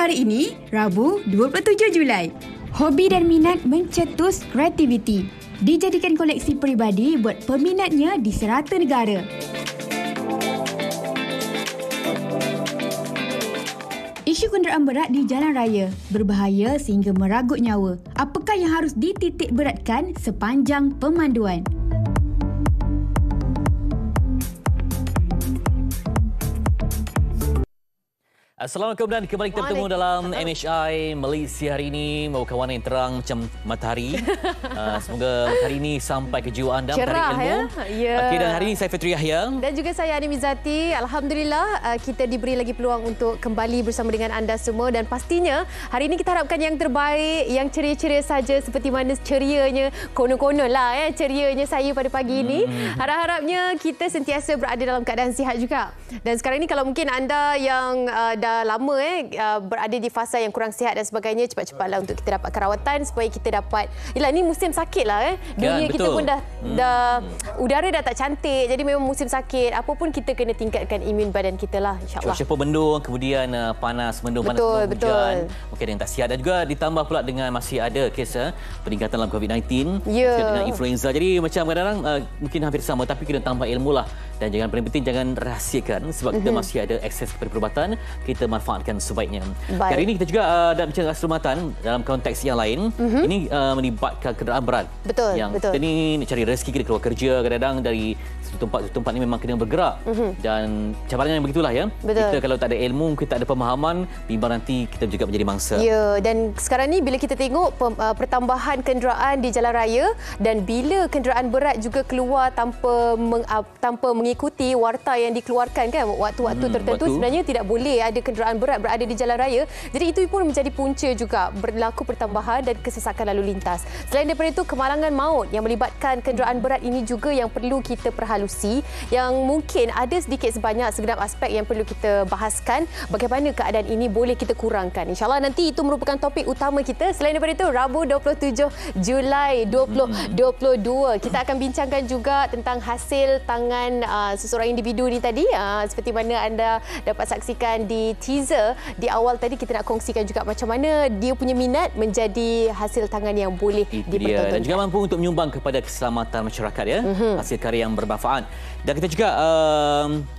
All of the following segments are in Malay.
hari ini, Rabu 27 Julai. Hobi dan minat mencetus kreativiti. Dijadikan koleksi peribadi buat peminatnya di serata negara. Isu kenderaan berat di jalan raya berbahaya sehingga meragut nyawa. Apakah yang harus dititik beratkan sepanjang pemanduan? Assalamualaikum dan kembali kita bertemu dalam MHI Malaysia hari ini. Membawa warna yang terang macam matahari. Semoga hari ini sampai kejiwaan dan cerah, menarik ilmu. Ya. Okey, dan hari ini saya Fitri Yahya. Dan juga saya Ani Mizati. Alhamdulillah kita diberi lagi peluang untuk kembali bersama dengan anda semua. Dan pastinya hari ini kita harapkan yang terbaik, yang ceria-ceria saja seperti mana cerianya, konon-konon lah cerianya saya pada pagi ini. Harap-harapnya kita sentiasa berada dalam keadaan sihat juga. Dan sekarang ini kalau mungkin anda yang dah lama berada di fasa yang kurang sihat dan sebagainya, cepat-cepatlah untuk kita dapat rawatan supaya kita dapat, yelah ni musim sakit lah dunia kita pun dah udara dah tak cantik, jadi memang musim sakit. Apa pun kita kena tingkatkan imun badan kita lah, insyaAllah. Cuaca mendung, kemudian panas mendung, panas hujan, mungkin ada yang tak sihat, dan juga ditambah pula dengan masih ada kes peningkatan dalam COVID-19 dengan influenza. Jadi macam kadang-kadang mungkin hampir sama, tapi kena tambah ilmu lah. Dan jangan paling penting, jangan rahsiakan sebab kita masih ada akses kepada perubatan, kita manfaatkan sebaiknya. Hari ini kita juga ada bincang keselamatan dalam konteks yang lain. Ini melibatkan kenderaan berat. Yang kita ni nak cari rezeki, kita keluar kerja, kadang-kadang dari satu tempat ni memang kena bergerak. Dan cabarannya begitulah ya. Kita kalau tak ada ilmu, kita tak ada pemahaman, bimbang nanti kita juga menjadi mangsa. Ya, dan sekarang ni bila kita tengok pertambahan kenderaan di jalan raya, dan bila kenderaan berat juga keluar tanpa mengikuti warta yang dikeluarkan kan, waktu-waktu tertentu sebenarnya tidak boleh ada kenderaan berat berada di jalan raya. Jadi itu pun menjadi punca juga berlaku pertambahan dan kesesakan lalu lintas. Selain daripada itu, kemalangan maut yang melibatkan kenderaan berat ini juga yang perlu kita perhalusi, yang mungkin ada sedikit sebanyak segenap aspek yang perlu kita bahaskan. Bagaimana keadaan ini boleh kita kurangkan, InsyaAllah nanti itu merupakan topik utama kita. Selain daripada itu, Rabu 27 Julai 2022 kita akan bincangkan juga tentang hasil tangan seseorang individu ni tadi. Seperti mana anda dapat saksikan di teaser di awal tadi, kita nak kongsikan juga macam mana dia punya minat menjadi hasil tangan yang boleh dipertontonkan. Dan juga mampu untuk menyumbang kepada keselamatan masyarakat ya. Hasil karya yang bermanfaat. Dan kita juga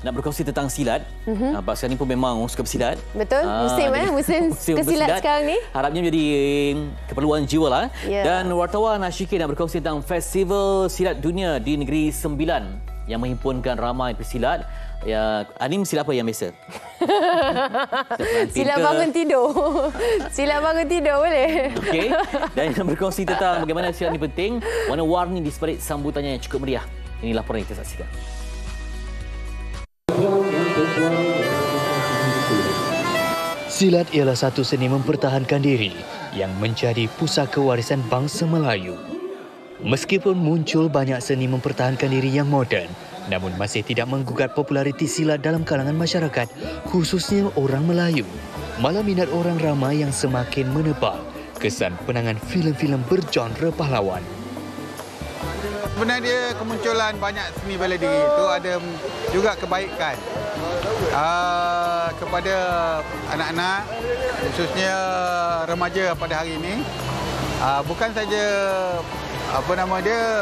nak berkongsi tentang silat. Sebab sekarang ni pun memang suka bersilat. Betul, musim kesilat sekarang ni. Harapnya menjadi keperluan jiwa lah. Dan wartawan Ashikin nak berkongsi tentang Festival Silat Dunia di Negeri Sembilan yang menghimpunkan ramai pesilat. Ya, Anim silat apa yang biasa? Silat bangun tidur. Silat bangun tidur boleh. Okey. Dan berkongsi tentang bagaimana silat ini penting, warna-warni di sebalik sambutannya yang cukup meriah. Ini laporan yang kita saksikan. Silat ialah satu seni mempertahankan diri yang menjadi pusaka warisan bangsa Melayu. Meskipun muncul banyak seni mempertahankan diri yang moden, namun masih tidak menggugat populariti silat dalam kalangan masyarakat, khususnya orang Melayu. Malah minat orang ramai yang semakin menebal kesan penangan filem-filem bergenre pahlawan. Sebenarnya dia kemunculan banyak seni bela diri itu ada juga kebaikan kepada anak-anak, khususnya remaja pada hari ini. Bukan saja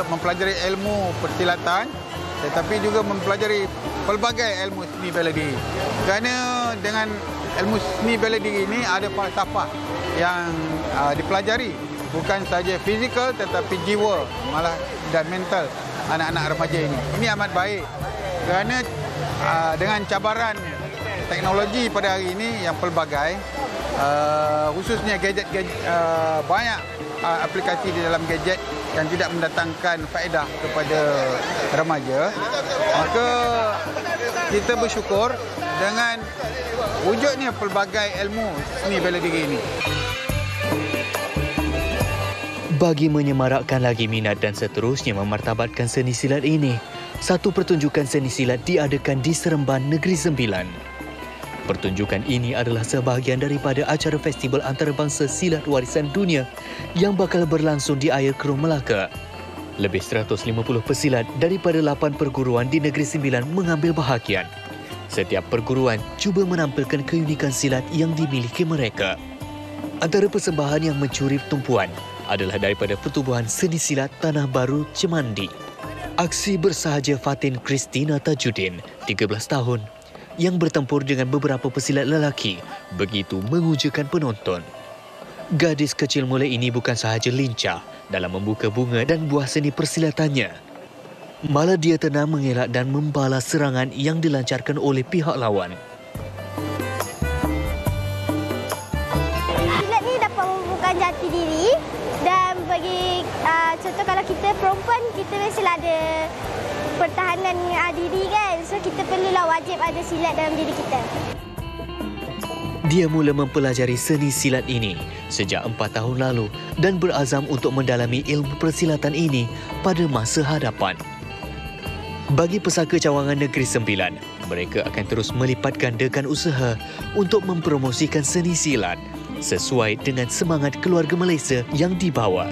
mempelajari ilmu persilatan, tetapi juga mempelajari pelbagai ilmu seni bela diri. Kerana dengan ilmu seni bela diri ini ada falsafah yang dipelajari, bukan saja fizikal tetapi jiwa malah dan mental anak-anak remaja ini. Ini amat baik kerana dengan cabaran teknologi pada hari ini yang pelbagai, khususnya gadget-gadget, banyak aplikasi di dalam gadget yang tidak mendatangkan faedah kepada remaja, maka kita bersyukur dengan wujudnya pelbagai ilmu seni bela diri ini. Bagi menyemarakkan lagi minat dan seterusnya memartabatkan seni silat ini, satu pertunjukan seni silat diadakan di Seremban, Negeri Sembilan. Pertunjukan ini adalah sebahagian daripada acara Festival Antarabangsa Silat Warisan Dunia yang bakal berlangsung di Air Keruh, Melaka. Lebih 150 pesilat daripada 8 perguruan di Negeri Sembilan mengambil bahagian. Setiap perguruan cuba menampilkan keunikan silat yang dimiliki mereka. Antara persembahan yang mencuri tumpuan adalah daripada Pertubuhan Seni Silat Tanah Baru Cemandi. Aksi bersahaja Fatin Christina Tajudin, 13 tahun, yang bertempur dengan beberapa pesilat lelaki begitu mengujakan penonton. Gadis kecil mula ini bukan sahaja lincah dalam membuka bunga dan buah seni persilatannya. Malah dia tenang mengelak dan membalas serangan yang dilancarkan oleh pihak lawan. Silat ni dapat membuka jati diri dan bagi contoh kalau kita perempuan, kita mestilah ada pertahanan diri kan. So kita perlulah wajib ada silat dalam diri kita. Dia mula mempelajari seni silat ini sejak 4 tahun lalu dan berazam untuk mendalami ilmu persilatan ini pada masa hadapan. Bagi pesaka cawangan Negeri Sembilan, mereka akan terus melipat gandakan usaha untuk mempromosikan seni silat sesuai dengan semangat keluarga Malaysia yang dibawa.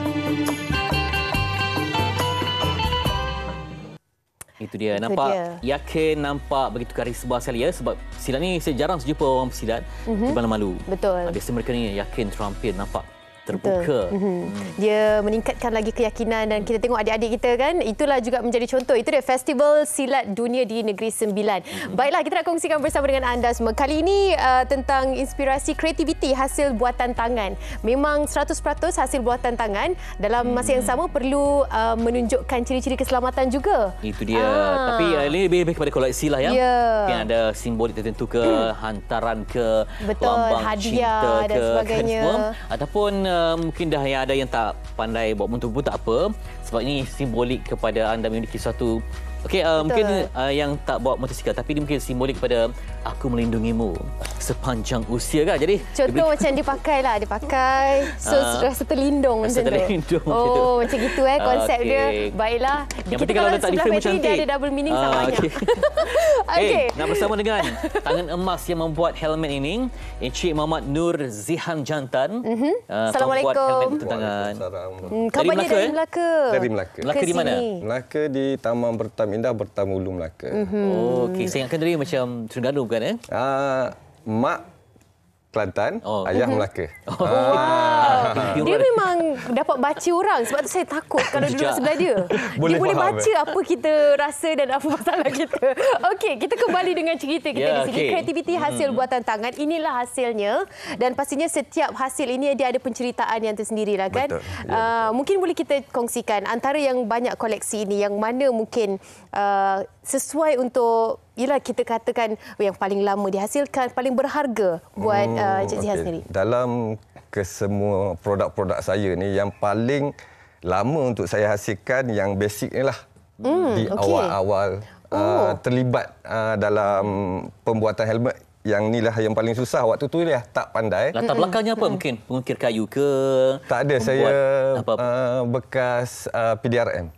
Itu dia. Nampak yakin, nampak begitu karisma sekali ya. Sebab silat ni saya jarang jumpa orang bersilat di malu-malu. Betul. Biasa mereka ni yakin, terampil, nampak terbuka. Dia meningkatkan lagi keyakinan dan kita tengok adik-adik kita kan, itulah juga menjadi contoh. Itu dia Festival Silat Dunia di Negeri Sembilan. Baiklah, kita nak kongsikan bersama dengan anda semua. Kali ini tentang inspirasi kreativiti hasil buatan tangan. Memang 100% hasil buatan tangan. Dalam masa yang sama perlu menunjukkan ciri-ciri keselamatan juga. Itu dia. Tapi ini lebih kepada koleksi lah ya. Yeah. Mungkin ada simbolik tertentu ke, hantaran ke, betul, lambang hadiah cinta dan ke, sebagainya. Kan, ataupun mungkin dah ada yang tak pandai buat bentuk pun tak apa. Sebab ini simbolik kepada anda memiliki suatu mungkin yang tak bawa motosikal, tapi dia mungkin simbolik kepada aku melindungimu sepanjang usia kan. Jadi contoh macam dipakai lah, so rasa terlindung macam tu. Oh, macam gitu konsep dia. Baiklah. Yang penting kalau letak di frame cantik, dia ada double meaning sama banyak. Okay. Nak bersama dengan tangan emas yang membuat helmet ini, Encik Muhammad Nur Zihan Jantan. Assalamualaikum. Kabarnya dari Melaka. Dari Melaka. Melaka di mana? Melaka di Taman Bertam Indah Bertamulu Melaka. Okey, saya ingatkan dari macam Terengganu bukan Mak Kelantan, ayah Melaka. Dia memang dapat baca orang. Sebab tu saya takut kalau duduk sebelah dia. Dia boleh baca apa kita rasa dan apa masalah kita. Okey, kita kembali dengan cerita kita di sini. Kreativiti hasil buatan tangan. Inilah hasilnya. Dan pastinya setiap hasil ini dia ada penceritaan yang tersendirilah kan. Mungkin boleh kita kongsikan antara yang banyak koleksi ini, yang mana mungkin sesuai untuk kita katakan yang paling lama dihasilkan, paling berharga buat Encik Zihan sendiri. Dalam kesemua produk-produk saya ni, yang paling lama untuk saya hasilkan yang basic ni lah. Di awal-awal terlibat dalam pembuatan helmet. Yang inilah yang paling susah. Waktu tu dia tak pandai. Latar belakangnya apa? Mungkin pengukir kayu ke? Tak ada. Saya bekas PDRM.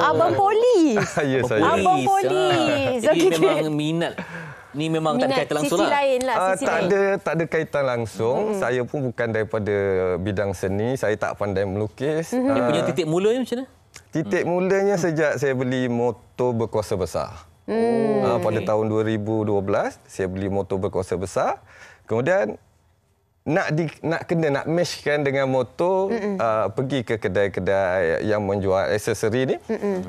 Abang polis. Ya, saya. Abang polis. Jadi memang minat. Ni memang tak ada kaitan langsung sisi lain lah. Tak ada kaitan langsung. Saya pun bukan daripada bidang seni. Saya tak pandai melukis. Dia punya titik mulanya macam mana? Titik mulanya sejak saya beli motor berkuasa besar. Pada tahun 2012, saya beli motor berkuasa besar. Kemudian nak matchkan dengan motor, pergi ke kedai-kedai yang menjual aksesori ni.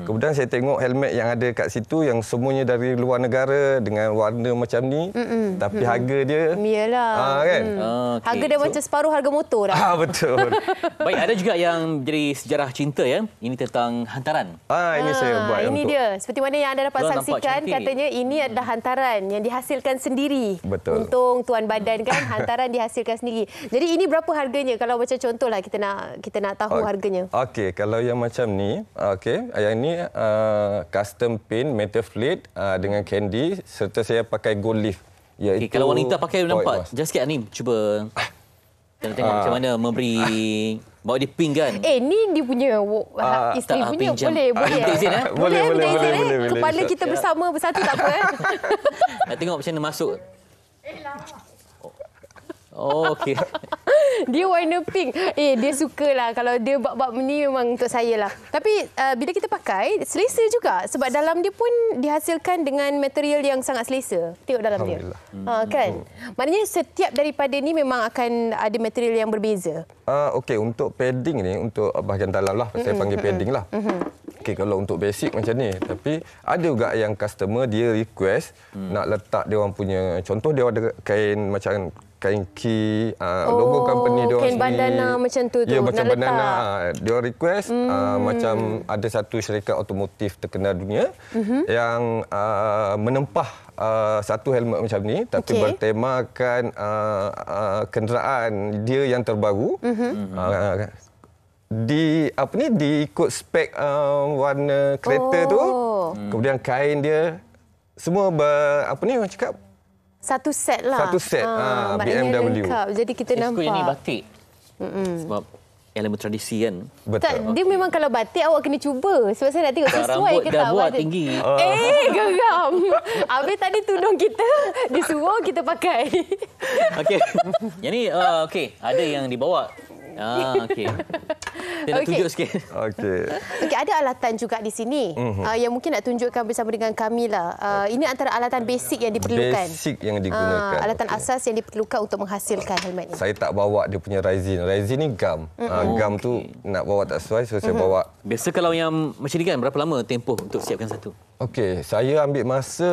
Kemudian saya tengok helmet yang ada kat situ yang semuanya dari luar negara dengan warna macam ni, tapi harga dia kan. Harga dia macam separuh harga motor dah. Betul. Baik, ada juga yang jadi sejarah cinta ya. Ini tentang hantaran. Ini saya buat ini dia. Seperti mana yang anda dapat saksikan, katanya ini adalah hantaran yang dihasilkan sendiri. Betul. Untung tuan badan kan, hantaran dihasilkan sendiri. Jadi ini berapa harganya kalau macam contohlah kita nak tahu harganya. Okey, kalau yang macam ni, yang ni custom pin metal plate dengan candy serta saya pakai gold leaf. Kalau wanita pakai nampak. Just sikit ni cuba tengok macam mana memberi bawa dia pink kan. Ni dia punya isteri punya boleh. Boleh. Kepala kita bersama bersatu tak apa Nak tengok macam mana masuk. Okey. Dia warna pink. Dia sukalah. Kalau dia bab-bab ni memang untuk saya lah. Tapi bila kita pakai, selesa juga. Sebab dalam dia pun dihasilkan dengan material yang sangat selesa. Tengok dalam dia. Kan? Maknanya setiap daripada ni memang akan ada material yang berbeza. Okey, untuk padding ni, untuk bahagian dalam lah. Saya panggil padding lah. Okey, kalau untuk basic macam ni. Tapi ada juga yang customer dia request nak letak dia orang punya. Contoh dia ada kain macam kain key, logo company dia orang kain bandana macam tu. Ya, macam bandana. Dia request macam ada satu syarikat otomotif terkenal dunia yang menempah satu helmet macam ni tapi bertemakan kenderaan dia yang terbaru. Diikut spek warna kereta tu. Kemudian kain dia semua orang cakap satu set lah. Satu set BMW. Lengkap. Jadi kita nampak. Yang ni batik. Sebab elemen tradisi kan. Betul. Tak, dia memang kalau batik awak kena cuba. Sebab saya nak tengok sesuai rambut ke tak. Dah buat tinggi. Geram. Habis tadi tudung kita, dia suruh kita pakai. Okey. Yang ni ada yang dibawa. Okey. Saya nak tunjuk sikit. Okey, ada alatan juga di sini yang mungkin nak tunjukkan bersama dengan kami lah. Ini antara alatan basic yang diperlukan. Basic yang digunakan. Alatan asas yang diperlukan untuk menghasilkan helmet ni. Saya tak bawa dia punya resin. Resin ni gam. Gam tu nak bawa tak sesuai, so saya bawa. Biasa kalau yang macam ni kan, berapa lama tempoh untuk siapkan satu? Okey, saya ambil masa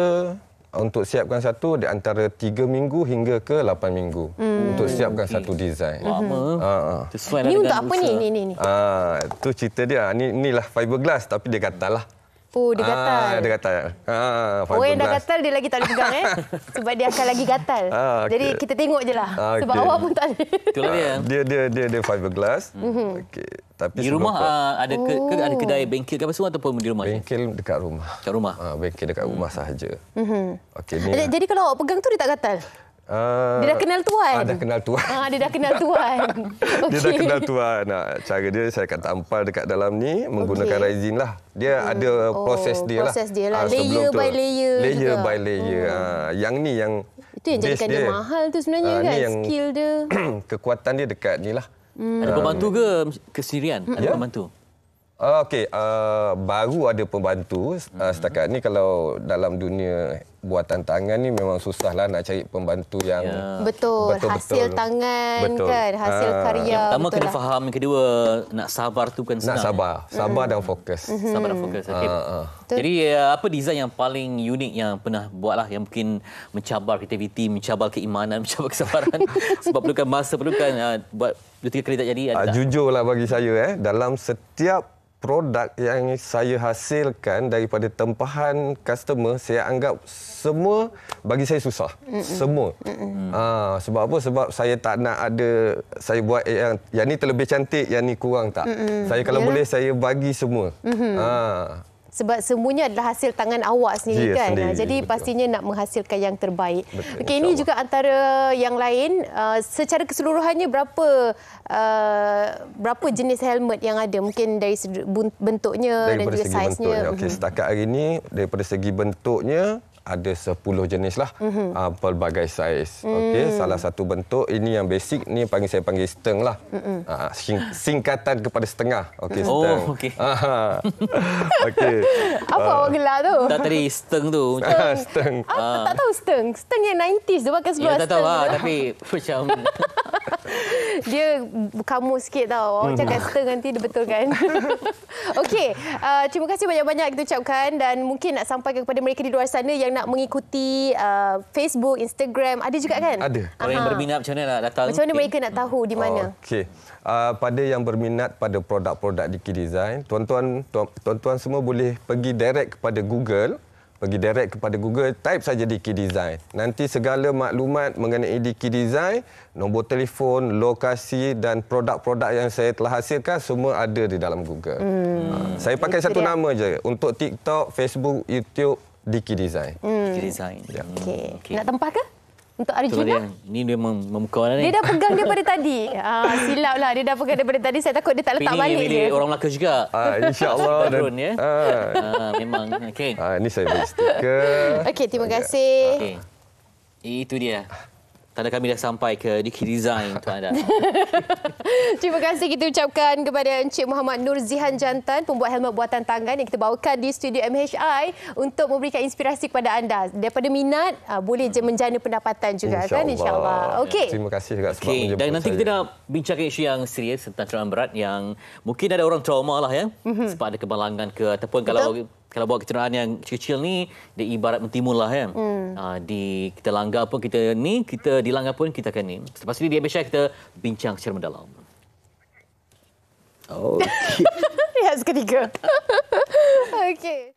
untuk siapkan satu di antara 3 minggu hingga ke 8 minggu untuk siapkan satu design. Lama. Sesuai Ini dengan untuk apa usaha. ni? Tu cerita dia. Inilah fiberglass tapi dia gatal lah. Oh, dia gatal. Dia gatal. Orang yang dah gatal, dia lagi tak boleh pegang sebab dia akan lagi gatal. Jadi kita tengok je lah. Sebab awak pun tak boleh. Itulah dia. Dia fiberglass. Okey. Tapi di rumah ada kedai bengkel ke apa semua ataupun di rumah? Bengkel dekat rumah. Kat rumah? Bengkel dekat rumah sahaja. Okey, ni. Jadi kalau awak pegang tu dia tak gatal? Dia dah kenal tuan. Dah kenal tuan. Dia dah kenal tuan. Dia dah kenal tuan. Cara dia saya akan tampal dekat dalam ni menggunakan resin lah. Dia ada proses dia lah. Proses dia lah. Layer by layer. Layer by layer. Yang ni yang itu yang jadikan dia mahal tu sebenarnya kan. Skill dia. Kekuatan dia dekat ni lah. Ada pembantu ke kesendirian? Ada pembantu? Okey, baru ada pembantu. Setakat ni kalau dalam dunia buatan tangan ni memang susahlah nak cari pembantu yang betul hasil tangan kan, hasil karya. Yang pertama kena faham, yang kedua nak sabar tu bukan senang. Nak sabar dan fokus. Sabar dan fokus. Okey. Jadi apa design yang paling unik yang pernah buat lah, yang mungkin mencabar kreativiti, mencabar keimanan, mencabar kesabaran sebab perlukan masa, perlukan buat 2-3 kali tak jadi? Jujurlah bagi saya dalam setiap produk yang saya hasilkan daripada tempahan customer, saya anggap semua bagi saya susah. Semua. Sebab apa? Sebab saya tak nak ada, saya buat yang ni terlebih cantik, yang ni kurang tak. Saya kalau boleh saya bagi semua. Sebab semuanya adalah hasil tangan awak sendiri kan. Jadi betul. pastinya nak menghasilkan yang terbaik. Okey, ini juga antara yang lain, secara keseluruhannya berapa jenis helmet yang ada? Mungkin dari segi bentuknya dan juga saiznya. Okey, setakat hari ini daripada segi bentuknya ada 10 jenis lah, pelbagai saiz. Okey, salah satu bentuk ini yang basic ni saya panggil steng lah. Singkatan kepada setengah. Okey, steng. Oh, okey. Okey. Apa awak gelar tu? Tak tadi steng tu. Steng. Tak tahu steng. Steng yang 90s tu pakai seluar tak tahu tapi macam dia kamu sikit tau. Awak cakap steng nanti dia betulkan. Okey, terima kasih banyak-banyak kita ucapkan dan mungkin nak sampaikan kepada mereka di luar sana yang nak mengikuti Facebook, Instagram, ada juga kan? Ada. Orang yang berminat macam mana nak datang? Macam mana mereka nak tahu di mana? Okey. Pada yang berminat pada produk-produk Diki Design, tuan-tuan semua boleh pergi direct kepada Google. Type saja Diki Design. Nanti segala maklumat mengenai Diki Design, nombor telefon, lokasi dan produk-produk yang saya telah hasilkan semua ada di dalam Google. Saya pakai satu nama je untuk TikTok, Facebook, YouTube, Diki Design. Diki Design. Okey. Nak tempah ke? Untuk Arjuna? Ni dia memukau ni. Dia dah pegang daripada tadi. Silap lah. Dia dah pegang daripada tadi. Saya takut dia tak letak balik je. Ini orang Melaka juga. InsyaAllah. Drone ya. Memang. Okey. Ini saya beri stiker. Okey, terima kasih. Okey. Itu dia. tanda kami dah sampai ke Diki Design untuk anda. Terima kasih kita ucapkan kepada Encik Muhammad Nur Zihan Jantan, pembuat helmet buatan tangan yang kita bawakan di studio MHI untuk memberikan inspirasi kepada anda. Daripada minat, boleh menjana pendapatan juga kan, insyaAllah. Okey. Terima kasih juga sebab menjemput dan nanti saya. kita nak bincangkan isu yang serius tentang kenderaan berat yang mungkin ada orang trauma lah ya. Sebab ada kemalangan ke ataupun kalau bawa kenderaan yang kecil ni dia ibarat mentimun lah ya. Kita langgar pun kita dilanggar pun kita akan ni. Selepas ini di MHI kita bincang secara mendalam. Okey. Rehat seketika. Okey.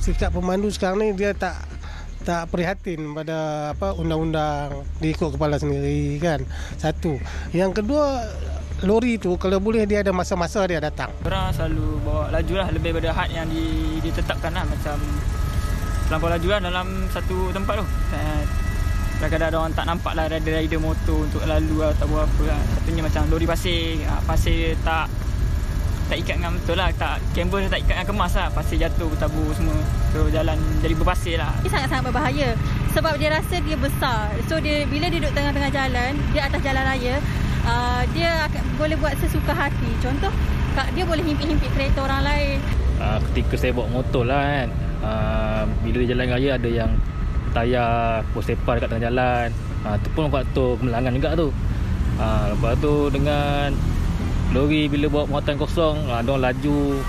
Sikap pemandu sekarang ni dia tak prihatin pada undang-undang, dia ikut kepala sendiri kan. Satu. Yang kedua, lori tu kalau boleh dia ada masa-masa dia datang. Orang selalu bawa laju lah lebih daripada had yang ditetapkan lah. Macam terlampau laju lah dalam satu tempat tu. Kadang-kadang orang tak nampak lah rider motor untuk lalu lah, tak buat apa lah. Satunya macam lori pasir tak ikat dengan betul lah, kabel tak ikat dengan kemas lah, pasir jatuh bertabur semua, so jalan jadi berpasir lah. Ini sangat-sangat berbahaya sebab dia rasa dia besar, so bila dia duduk tengah-tengah jalan, dia atas jalan raya, dia boleh buat sesuka hati. Contoh, dia boleh himpit-himpit kereta orang lain. Ketika saya bawa motor lah kan, bila di jalan raya ada yang tayar bersepar dekat tengah jalan, itu pun faktor kemalangan juga tu. Lepas tu dengan lori bila bawa muatan kosong, diorang laju.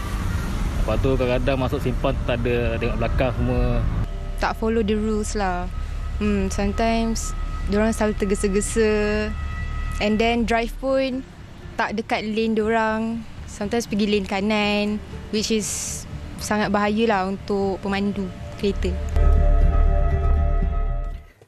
Lepas tu kadang-kadang masuk simpan tak ada tengok belakang semua. Tak follow the rules lah. Sometimes diorang selalu tergesa-gesa. And then drive pun tak dekat lane diorang. Sometimes pergi lane kanan, which is sangat bahaya lah untuk pemandu kereta.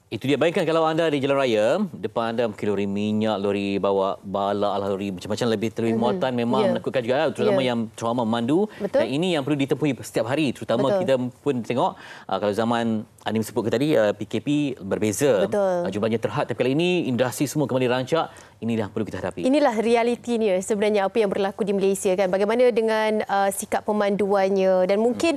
Itu dia, bayangkan kalau anda di jalan raya, depan anda mungkin lori minyak, lori bawa bala, lori macam-macam lebih muatan, memang menakutkan juga, terutama yang trauma memandu. Dan ini yang perlu ditempuhi setiap hari, terutama kita pun tengok kalau zaman Anim sebut tadi, PKP berbeza. Jumlahnya terhad, tapi kali ini industri semua kembali rancak. Inilah perlu kita hadapi. Inilah realitinya sebenarnya apa yang berlaku di Malaysia kan. Bagaimana dengan sikap pemanduannya dan mungkin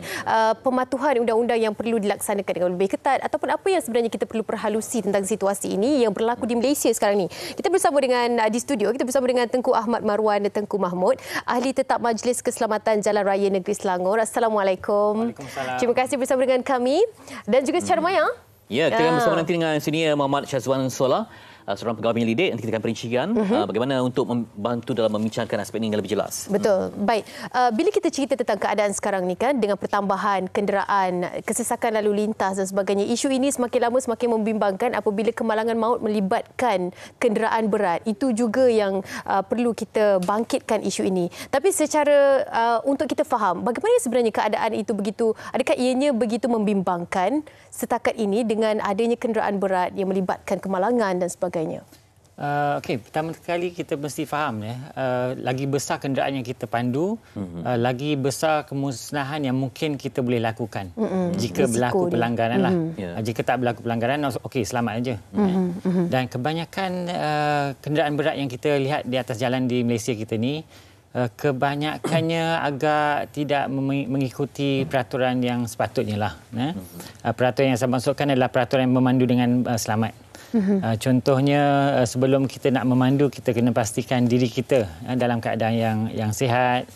pematuhan undang-undang yang perlu dilaksanakan dengan lebih ketat, ataupun apa yang sebenarnya kita perlu perhalusi tentang situasi ini yang berlaku di Malaysia sekarang ni. Kita bersama dengan di studio, kita bersama dengan Tengku Ahmad Marwan dan Tengku Mahmud, Ahli Tetap Majlis Keselamatan Jalan Raya Negeri Selangor. Assalamualaikum. Waalaikumsalam. Terima kasih bersama dengan kami dan juga secara maya. Ya, kita akan bersama nanti dengan senior Muhammad Syazwan Solah, seorang pegawai penyelidik. Nanti kita akan perincikan bagaimana untuk membantu dalam membincangkan aspek ini dengan lebih jelas. Betul. Baik. Bila kita cerita tentang keadaan sekarang ni kan, dengan pertambahan kenderaan, kesesakan lalu lintas dan sebagainya, isu ini semakin lama semakin membimbangkan apabila kemalangan maut melibatkan kenderaan berat. Itu juga yang perlu kita bangkitkan isu ini. Tapi secara untuk kita faham, bagaimana sebenarnya keadaan itu begitu, adakah ianya begitu membimbangkan setakat ini dengan adanya kenderaan berat yang melibatkan kemalangan dan sebagainya? Okey, pertama sekali kita mesti faham lagi besar kenderaan yang kita pandu, lagi besar kemusnahan yang mungkin kita boleh lakukan jika berlaku pelanggaran lah. Jika tak berlaku pelanggaran, okey, selamat aja. Dan kebanyakan kenderaan berat yang kita lihat di atas jalan di Malaysia kita ni, kebanyakannya agak tidak mengikuti peraturan yang sepatutnya lah. Peraturan yang saya maksudkan adalah peraturan memandu dengan selamat. Contohnya, sebelum kita nak memandu, kita kena pastikan diri kita dalam keadaan yang sihat.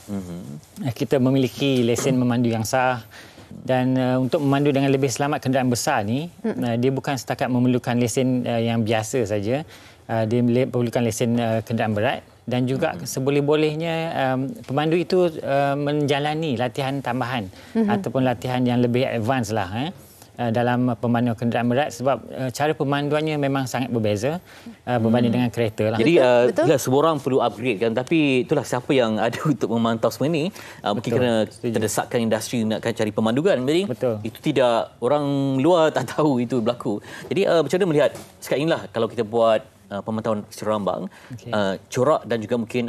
Kita memiliki lesen memandu yang sah. Dan untuk memandu dengan lebih selamat kenderaan besar ni, dia bukan setakat memerlukan lesen yang biasa saja. Dia memerlukan lesen kenderaan berat. Dan juga seboleh-bolehnya pemandu itu menjalani latihan tambahan ataupun latihan yang lebih advance lah dalam pemanduan kenderaan berat, sebab cara pemanduannya memang sangat berbeza berbanding dengan kereta lah. Jadi semua orang perlu upgrade kan, tapi itulah siapa yang ada untuk memantau semua ini, mungkin kena terdesakkan industri nak cari pemandu kan. Jadi itu tidak, orang luar tak tahu itu berlaku. Jadi macam mana melihat sekarang inilah kalau kita buat pemantauan serambang, corak dan juga mungkin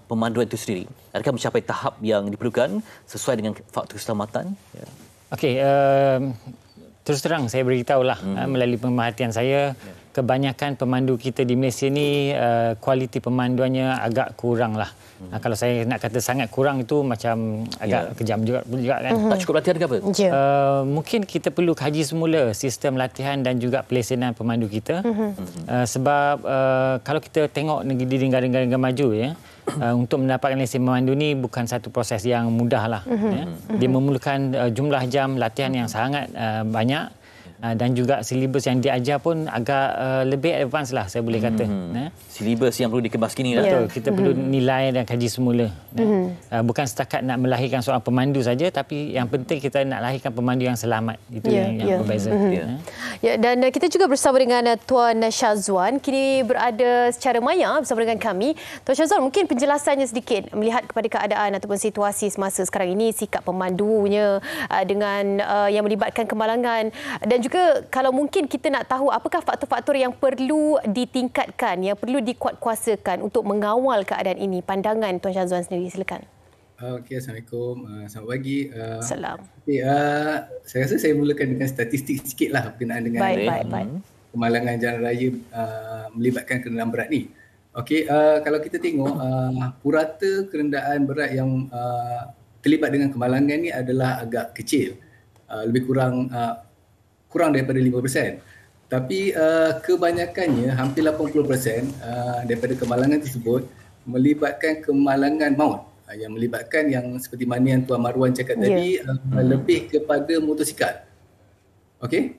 pemanduan itu sendiri, adakah mencapai tahap yang diperlukan sesuai dengan faktor keselamatan? Okey, terus terang saya beritahulah melalui pemerhatian saya, kebanyakan pemandu kita di Malaysia ni kualiti pemanduannya agak kurang lah. Kalau saya nak kata sangat kurang itu macam agak kejam juga kan. Tak cukup latihan ke apa? Mungkin kita perlu kaji semula sistem latihan dan juga pelesenan pemandu kita. Sebab kalau kita tengok di negara-negara maju untuk mendapatkan lesen memandu ni bukan satu proses yang mudah lah. Dia memerlukan jumlah jam latihan yang sangat banyak. Dan juga silibus yang diajar pun agak lebih advance lah saya boleh kata. Silibus yang perlu dikemas kini lah. Betul, kita perlu nilai dan kaji semula. Bukan setakat nak melahirkan seorang pemandu saja, tapi yang penting kita nak lahirkan pemandu yang selamat. Itu yang berbeza. Dan kita juga bersama dengan Tuan Syazwan, kini berada secara maya bersama dengan kami. Tuan Syazwan, mungkin penjelasannya sedikit melihat kepada keadaan ataupun situasi semasa sekarang ini, sikap pemandunya dengan yang melibatkan kemalangan, dan juga kalau mungkin kita nak tahu apakah faktor-faktor yang perlu ditingkatkan, yang perlu dikuatkuasakan untuk mengawal keadaan ini. Pandangan Tuan Syazwan sendiri, silakan. Okey, Assalamualaikum. Selamat pagi. Salam. Okay, saya rasa saya mulakan dengan statistik sikitlah berkenaan dengan kemalangan jalan raya melibatkan kenderaan berat ni. Okey, kalau kita tengok purata kenderaan berat yang terlibat dengan kemalangan ni adalah agak kecil. Lebih kurang daripada 5%. Tapi kebanyakannya, hampir 80% daripada kemalangan tersebut melibatkan kemalangan maut. Yang melibatkan yang seperti mana yang Tuan Marwan cakap tadi, lebih kepada motosikal. Okey?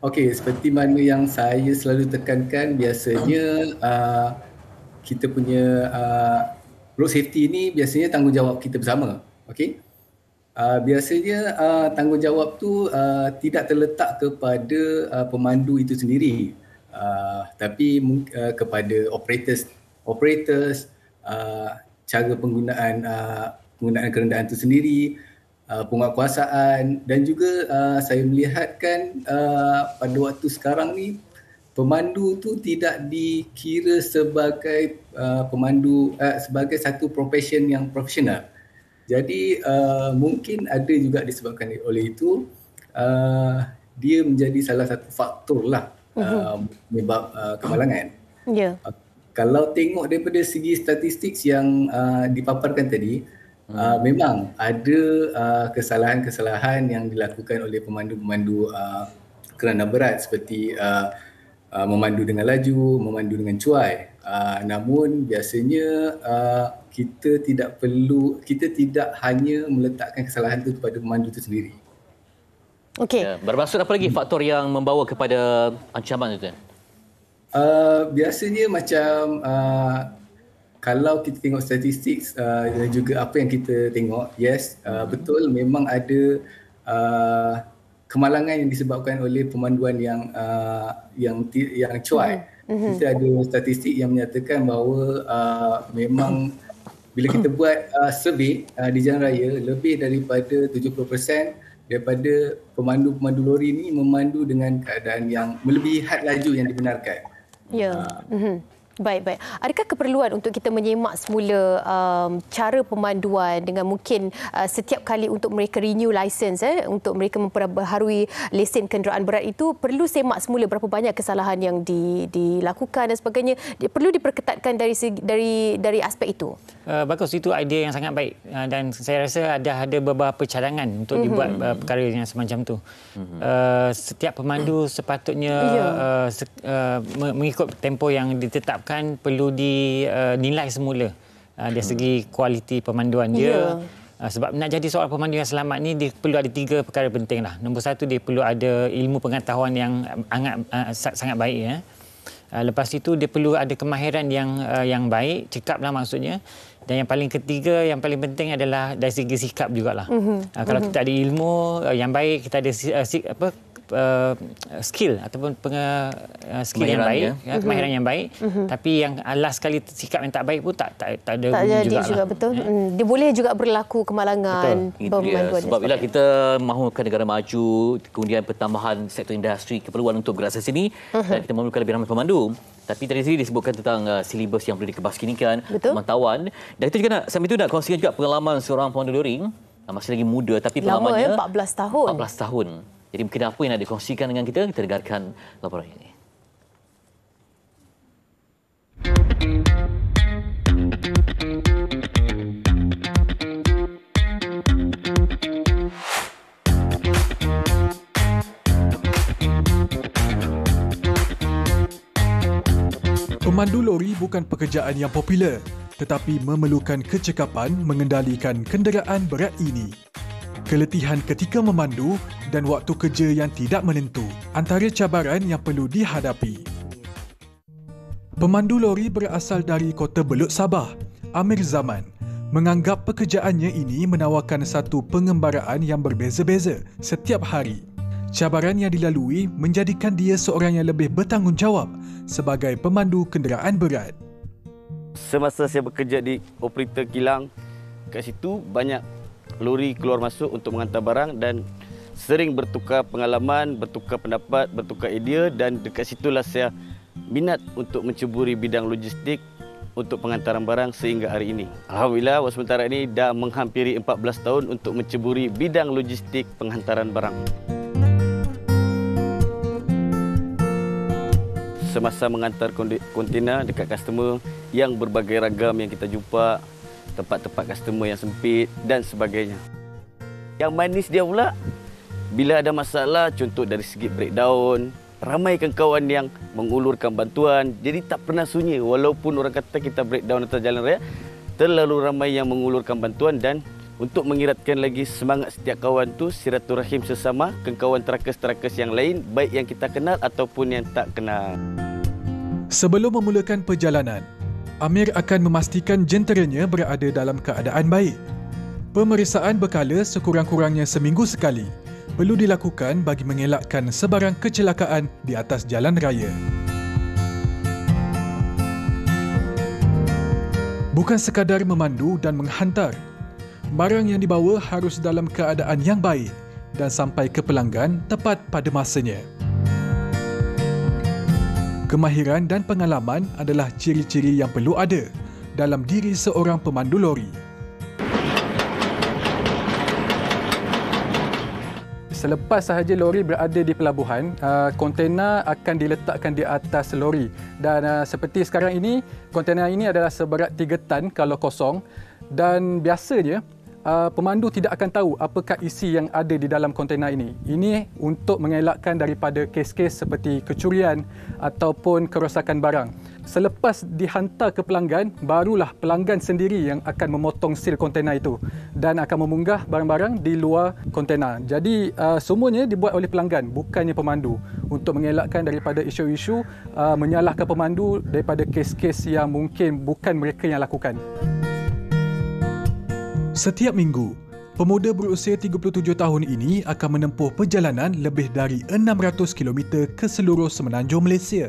Okey, seperti mana yang saya selalu tekankan, biasanya kita punya road safety ni biasanya tanggungjawab kita bersama. Okey? Biasanya tanggungjawab tu tidak terletak kepada pemandu itu sendiri, tapi kepada operators, cara penggunaan kenderaan itu sendiri, penguatkuasaan, dan juga saya melihatkan pada waktu sekarang ni pemandu tu tidak dikira sebagai pemandu sebagai satu profession yang profesional. Jadi mungkin ada juga disebabkan oleh itu dia menjadi salah satu faktor lah penyebab kemalangan. Kalau tengok daripada segi statistik yang dipaparkan tadi, memang ada kesalahan-kesalahan yang dilakukan oleh pemandu-pemandu kenderaan berat seperti memandu dengan laju, memandu dengan cuai. Namun biasanya kita tidak hanya meletakkan kesalahan itu kepada pemandu itu sendiri. Bermaksud apa lagi faktor yang membawa kepada ancaman itu? Biasanya macam kalau kita tengok statistik dan juga apa yang kita tengok, betul memang ada kemalangan yang disebabkan oleh pemanduan yang cuai. Kita ada statistik yang menyatakan bahawa memang bila kita buat survey di jalan raya, lebih daripada 70% daripada pemandu-pemandu lori ni memandu dengan keadaan yang melebihi had laju yang dibenarkan. Baik. Adakah keperluan untuk kita menyemak semula cara pemanduan dengan mungkin setiap kali untuk mereka renew license, untuk mereka memperbaharui lesen kenderaan berat itu, perlu semak semula berapa banyak kesalahan yang dilakukan dan sebagainya? Perlu diperketatkan dari aspek itu. Bagus, itu idea yang sangat baik, dan saya rasa ada beberapa cadangan untuk dibuat perkara yang semacam tu. Setiap pemandu sepatutnya mengikut tempoh yang ditetapkan, perlu dinilai semula dari segi kualiti pemanduan dia. Sebab nak jadi seorang pemandu yang selamat ni, dia perlu ada 3 perkara penting lah. Nombor 1, dia perlu ada ilmu pengetahuan yang sangat baik. Lepas itu dia perlu ada kemahiran yang baik, cekap lah maksudnya. Dan yang paling ketiga, yang paling penting adalah dari segi sikap jugalah. Kalau kita ada ilmu yang baik, kita ada skill ataupun skill yang baik, kemahiran yang baik, tapi yang last sekali sikap yang tak baik pun tak ada juga betul. Dia boleh juga berlaku kemalangan pemanduan. Sebab bila kita mahukan negara maju, kemudian pertambahan sektor industri, keperluan untuk bergerak sini dan kita memerlukan lebih ramai pemandu. Tapi tadi sini disebutkan tentang silibus yang perlu dikebaskinikan, pemantauan. Dan kita juga sambil itu nak kongsikan juga pengalaman seorang pemandu luring. Masih lagi muda tapi pengalamannya 14 tahun. 14 tahun. Jadi mungkin apa yang nak dikongsikan dengan kita dengarkan laporan ini. Pemandu lori bukan pekerjaan yang popular, tetapi memerlukan kecekapan mengendalikan kenderaan berat ini. Keletihan ketika memandu dan waktu kerja yang tidak menentu antara cabaran yang perlu dihadapi. Pemandu lori berasal dari Kota Belud, Sabah, Amir Zaman, menganggap pekerjaannya ini menawarkan satu pengembaraan yang berbeza-beza setiap hari. Cabaran yang dilalui menjadikan dia seorang yang lebih bertanggungjawab sebagai pemandu kenderaan berat. Semasa saya bekerja di operator kilang, kat situ banyak lori keluar masuk untuk menghantar barang dan sering bertukar pengalaman, bertukar pendapat, bertukar idea dan dekat situlah saya minat untuk menceburi bidang logistik untuk penghantaran barang sehingga hari ini. Alhamdulillah, sementara ini dah menghampiri 14 tahun untuk menceburi bidang logistik penghantaran barang. Semasa menghantar kontena dekat customer yang berbagai ragam yang kita jumpa, tempat-tempat customer yang sempit dan sebagainya. Yang manis dia pula, bila ada masalah, contoh dari segi breakdown, ramai kawan yang mengulurkan bantuan, jadi tak pernah sunyi. Walaupun orang kata kita breakdown atas jalan raya, terlalu ramai yang mengulurkan bantuan dan untuk mengiratkan lagi semangat setiap kawan tu, silaturahim sesama ke kawan trackers-trackers yang lain, baik yang kita kenal ataupun yang tak kenal. Sebelum memulakan perjalanan, Amir akan memastikan jenteranya berada dalam keadaan baik. Pemeriksaan berkala sekurang-kurangnya seminggu sekali perlu dilakukan bagi mengelakkan sebarang kecelakaan di atas jalan raya. Bukan sekadar memandu dan menghantar, barang yang dibawa harus dalam keadaan yang baik dan sampai ke pelanggan tepat pada masanya. Kemahiran dan pengalaman adalah ciri-ciri yang perlu ada dalam diri seorang pemandu lori. Selepas sahaja lori berada di pelabuhan, kontena akan diletakkan di atas lori. Dan seperti sekarang ini, kontena ini adalah seberat 3 tan kalau kosong. Dan biasanya, pemandu tidak akan tahu apakah isi yang ada di dalam kontena ini. Ini untuk mengelakkan daripada kes-kes seperti kecurian ataupun kerosakan barang. Selepas dihantar ke pelanggan, barulah pelanggan sendiri yang akan memotong sil kontena itu dan akan memunggah barang-barang di luar kontena. Jadi semuanya dibuat oleh pelanggan, bukannya pemandu, untuk mengelakkan daripada isu-isu menyalahkan pemandu daripada kes-kes yang mungkin bukan mereka yang lakukan. Setiap minggu, pemuda berusia 37 tahun ini akan menempuh perjalanan lebih dari 600 km ke seluruh semenanjung Malaysia.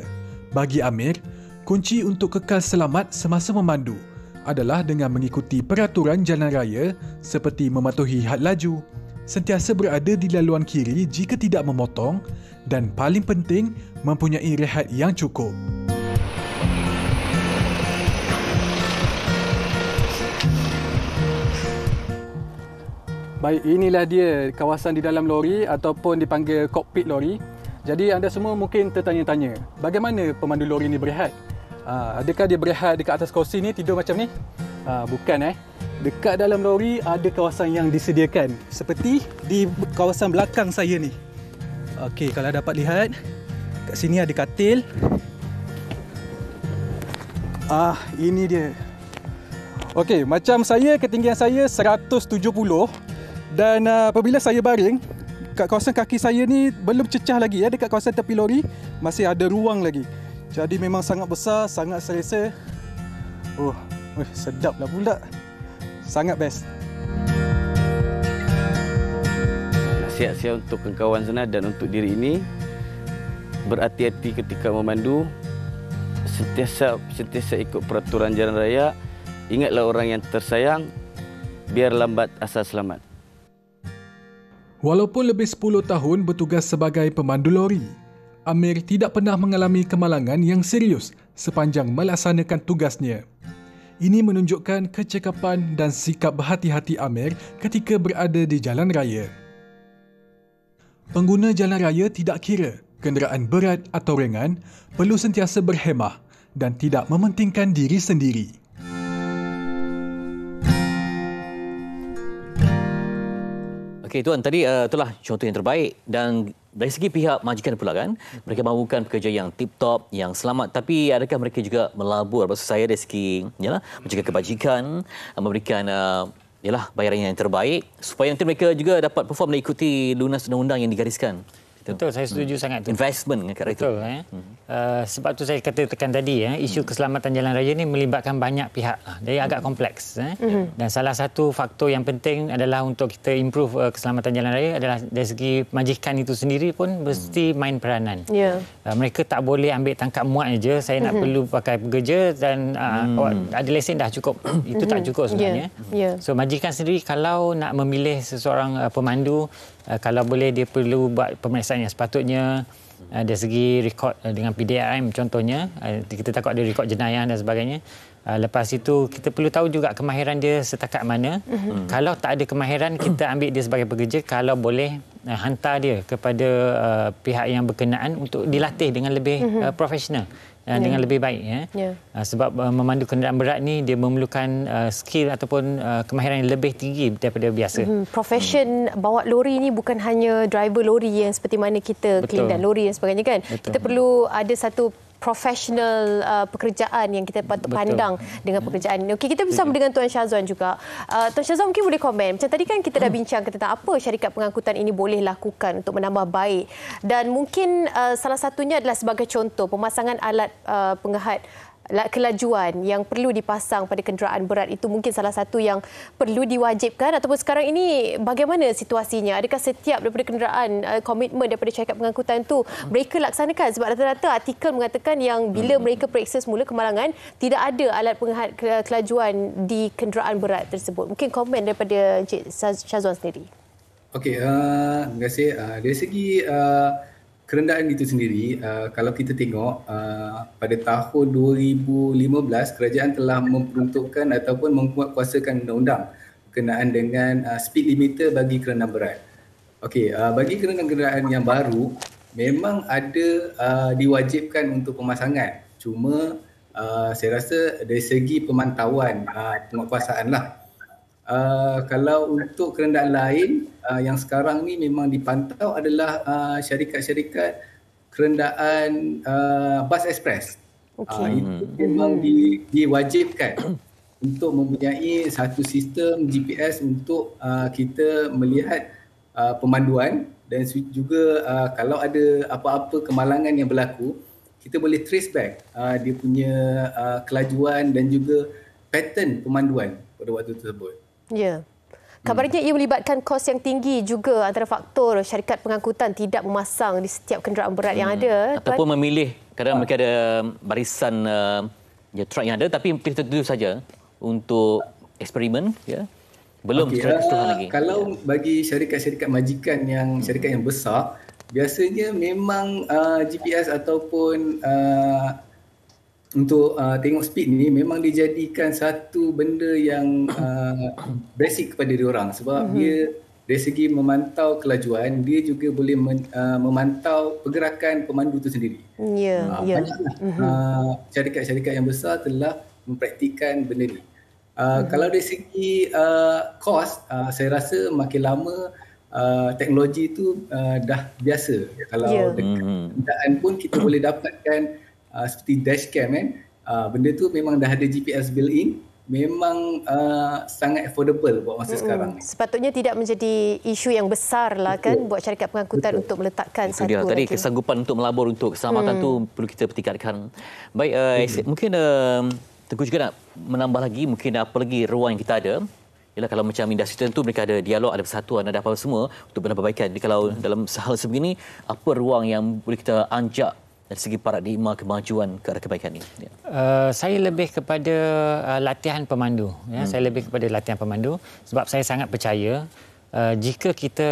Bagi Amir, kunci untuk kekal selamat semasa memandu adalah dengan mengikuti peraturan jalan raya seperti mematuhi had laju, sentiasa berada di laluan kiri jika tidak memotong dan paling penting, mempunyai rehat yang cukup. Baik, inilah dia kawasan di dalam lori ataupun dipanggil kokpit lori. Jadi anda semua mungkin tertanya-tanya, bagaimana pemandu lori ni berehat? Adakah dia berehat dekat atas kerusi ni, tidur macam ni? Bukan. Dekat dalam lori ada kawasan yang disediakan. Seperti di kawasan belakang saya ni. Okey, kalau dapat lihat, kat sini ada katil. Ini dia. Okey, macam saya, ketinggian saya 170. Dan apabila saya baring, kat kawasan kaki saya ni belum cecah lagi ya, dekat kawasan tepi lori masih ada ruang lagi. Jadi memang sangat besar, sangat selesa. Sedaplah pula. Sangat best. nasihat saya untuk kawan-kawan sana dan untuk diri ini, berhati-hati ketika memandu, sentiasa ikut peraturan jalan raya, ingatlah orang yang tersayang, biar lambat asal selamat. Walaupun lebih 10 tahun bertugas sebagai pemandu lori, Amir tidak pernah mengalami kemalangan yang serius sepanjang melaksanakan tugasnya. Ini menunjukkan kecekapan dan sikap berhati-hati Amir ketika berada di jalan raya. Pengguna jalan raya tidak kira kenderaan berat atau ringan perlu sentiasa berhemah dan tidak mementingkan diri sendiri. Okey tuan, tadi itulah contoh yang terbaik dan dari segi pihak majikan pula kan, mereka mahukan pekerja yang tip-top, yang selamat, tapi adakah mereka juga melabur? Maksud saya dari segi menjaga kebajikan, memberikan bayaran yang terbaik supaya nanti mereka juga dapat perform dan ikuti lunas undang-undang yang digariskan. Betul, saya setuju sangat tu. Investment dengan cara itu. Betul. Sebab tu saya katakan tadi, isu keselamatan jalan raya ini melibatkan banyak pihak. Jadi agak kompleks. Dan salah satu faktor yang penting adalah untuk kita improve keselamatan jalan raya adalah dari segi majikan itu sendiri pun mesti main peranan. Mereka tak boleh ambil tangkap muat saja, saya nak perlu pakai pekerja dan ada lesen dah cukup. Itu tak cukup sebenarnya. So majikan sendiri kalau nak memilih seseorang pemandu, kalau boleh dia perlu buat pemeriksaan yang sepatutnya dari segi rekod dengan PDRM contohnya, kita takut ada rekod jenayah dan sebagainya. Lepas itu kita perlu tahu juga kemahiran dia setakat mana. Kalau tak ada kemahiran, kita ambil dia sebagai pekerja, kalau boleh hantar dia kepada pihak yang berkenaan untuk dilatih dengan lebih profesional. Dengan lebih baik sebab memandu kenderaan berat ni dia memerlukan skill ataupun kemahiran yang lebih tinggi daripada biasa. Profession bawa lori ni bukan hanya driver lori yang seperti mana kita clean dan lori dan sebagainya kan. Kita perlu ada satu profesional pekerjaan yang kita patut pandang dengan pekerjaan ini. Okey, kita bersama dengan Tuan Syazwan juga. Tuan Syazwan mungkin boleh komen. Macam tadi kan kita dah bincang tentang apa syarikat pengangkutan ini boleh lakukan untuk menambah baik. Dan mungkin salah satunya adalah sebagai contoh pemasangan alat pengehat kelajuan yang perlu dipasang pada kenderaan berat itu mungkin salah satu yang perlu diwajibkan. Ataupun sekarang ini bagaimana situasinya? Adakah setiap daripada kenderaan komitmen daripada syarikat pengangkutan itu mereka laksanakan? Sebab rata-rata artikel mengatakan yang bila mereka periksa semula kemalangan tidak ada alat pengehat kelajuan di kenderaan berat tersebut. Mungkin komen daripada Encik Syazwan sendiri. Okey, terima kasih. Dari segi kerendaan itu sendiri, kalau kita tengok pada tahun 2015 kerajaan telah memperuntukkan ataupun menguatkuasakan undang-undang berkenaan dengan speed limiter bagi kenderaan berat. Okey, bagi kenderaan yang baru memang ada diwajibkan untuk pemasangan. Cuma saya rasa dari segi pemantauan penguatkuasaan lah. Kalau untuk kenderaan lain yang sekarang ni memang dipantau adalah syarikat-syarikat kenderaan bas ekspres. Itu memang diwajibkan untuk mempunyai satu sistem GPS untuk kita melihat pemanduan dan juga kalau ada apa-apa kemalangan yang berlaku, kita boleh trace back dia punya kelajuan dan juga pattern pemanduan pada waktu tersebut. Ya. Kabarnya ia melibatkan kos yang tinggi juga antara faktor syarikat pengangkutan tidak memasang di setiap kenderaan berat yang ada. Ataupun memilih, kadang mereka ada barisan truk yang ada tapi tertentu saja untuk eksperimen. Belum keseluruhan lagi. Kalau bagi syarikat-syarikat majikan yang syarikat yang besar, biasanya memang GPS ataupun untuk tengok speed ni memang dijadikan satu benda yang basic kepada diorang sebab dia dari segi memantau kelajuan, dia juga boleh memantau pergerakan pemandu itu sendiri. Syarikat-syarikat yang besar telah mempraktikkan benda ni. Kalau dari segi kos, saya rasa makin lama teknologi itu dah biasa. Kalau dekat kenderaan pun kita boleh dapatkan seperti dashcam kan, benda tu memang dah ada GPS built-in, memang sangat affordable buat masa sekarang. Sepatutnya tidak menjadi isu yang besar lah kan buat syarikat pengangkutan untuk meletakkan itu dia. Tadi kesanggupan untuk melabur untuk keselamatan tu perlu kita tingkatkan. Baik, mungkin Tengku juga nak menambah lagi, mungkin apa lagi ruang yang kita ada Yalah, kalau macam industri tertentu mereka ada dialog, ada persatuan, ada apa semua untuk perbaikan. Jadi kalau dalam hal sebegini, apa ruang yang boleh kita anjak dari segi paradigma kemajuan ke arah kebaikan ini? Saya lebih kepada latihan pemandu. Saya lebih kepada latihan pemandu sebab saya sangat percaya jika kita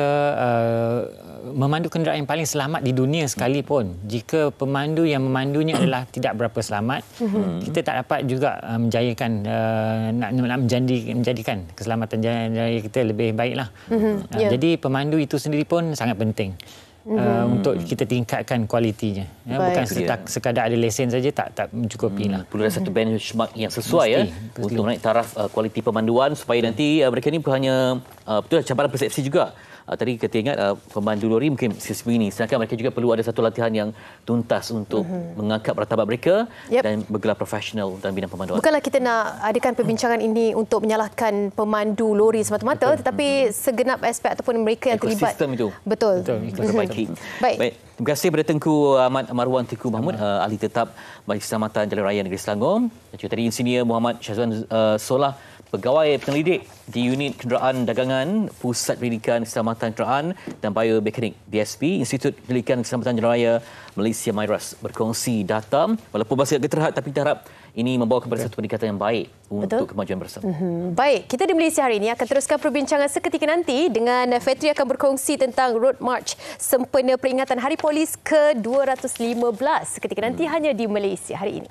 memandu kenderaan yang paling selamat di dunia sekalipun, jika pemandu yang memandunya adalah tidak berapa selamat, kita tak dapat juga nak menjadikan keselamatan jalan raya kita lebih baiklah. Jadi pemandu itu sendiri pun sangat penting. Untuk kita tingkatkan kualitinya. Bukan sekadar ada lesen saja tak mencukupi lah. Perlu ada satu benchmark yang sesuai untuk naik taraf kualiti pemanduan supaya nanti mereka ni bukan hanya betul cabaran persepsi juga. Tadi kita ingat pemandu lori mungkin seperti ini, sedangkan mereka juga perlu ada satu latihan yang tuntas untuk mengangkat martabat mereka dan bergelar profesional dalam bidang pemanduan. Bukanlah kita nak adakan perbincangan ini untuk menyalahkan pemandu lori semata-mata, tetapi segenap aspek ataupun mereka yang terlibat. Ekosistem itu. Betul. Perbaiki. Baik. Terima kasih kepada Tengku Ahmad Marwan Tengku Mahmud, ahli tetap Majlis Keselamatan Jalan Raya Negeri Selangor. Dan juga tadi Insinyur Muhammad Syazwan Solah, Pegawai Penyelidik di Unit Kenderaan Dagangan Pusat Pendidikan Keselamatan Kenderaan dan Biomekanik DSP, Institut Pendidikan Keselamatan Jalan Raya Malaysia MIRAS, berkongsi data. Walaupun masih agak terhad, tapi kita harap ini membawa kepada satu peningkatan yang baik untuk kemajuan bersama. Baik, kita di Malaysia hari ini akan teruskan perbincangan seketika nanti dengan Fetri akan berkongsi tentang Road March sempena peringatan Hari Polis ke-215 seketika nanti hanya di Malaysia hari ini.